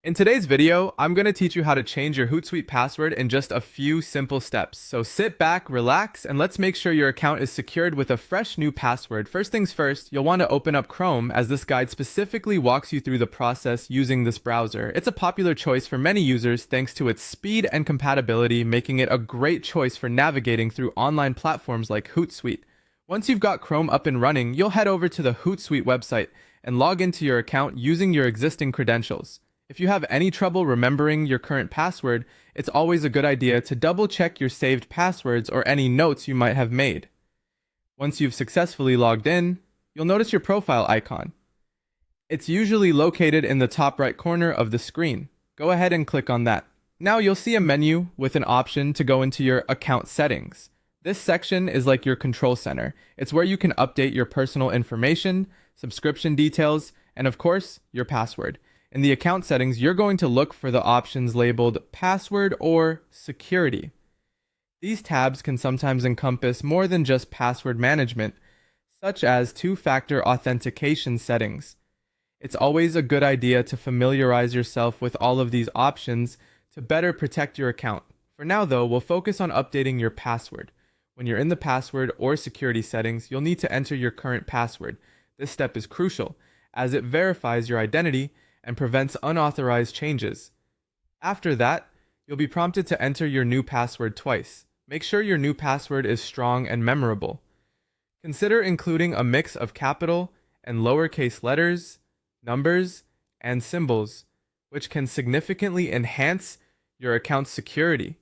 In today's video, I'm going to teach you how to change your Hootsuite password in just a few simple steps. So sit back, relax, and let's make sure your account is secured with a fresh new password. First things first, you'll want to open up Chrome, as this guide specifically walks you through the process using this browser. It's a popular choice for many users thanks to its speed and compatibility, making it a great choice for navigating through online platforms like Hootsuite. Once you've got Chrome up and running, you'll head over to the Hootsuite website and log into your account using your existing credentials. If you have any trouble remembering your current password, it's always a good idea to double check your saved passwords or any notes you might have made. Once you've successfully logged in, you'll notice your profile icon. It's usually located in the top right corner of the screen. Go ahead and click on that. Now you'll see a menu with an option to go into your account settings. This section is like your control center. It's where you can update your personal information, subscription details, and of course, your password. In the account settings, you're going to look for the options labeled Password or Security. These tabs can sometimes encompass more than just password management, such as two-factor authentication settings. It's always a good idea to familiarize yourself with all of these options to better protect your account. For now though, we'll focus on updating your password. When you're in the password or security settings, you'll need to enter your current password. This step is crucial, as it verifies your identity and prevents unauthorized changes. After that, you'll be prompted to enter your new password twice. Make sure your new password is strong and memorable. Consider including a mix of capital and lowercase letters, numbers, and symbols, which can significantly enhance your account's security.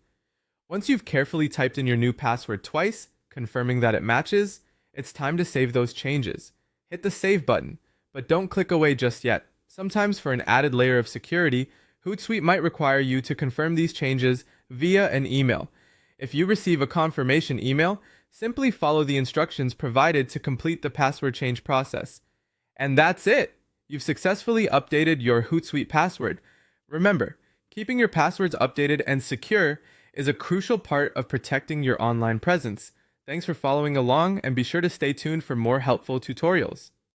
Once you've carefully typed in your new password twice, confirming that it matches, it's time to save those changes. Hit the save button, but don't click away just yet. Sometimes for an added layer of security, Hootsuite might require you to confirm these changes via an email. If you receive a confirmation email, simply follow the instructions provided to complete the password change process. And that's it! You've successfully updated your Hootsuite password. Remember, keeping your passwords updated and secure is a crucial part of protecting your online presence. Thanks for following along, and be sure to stay tuned for more helpful tutorials.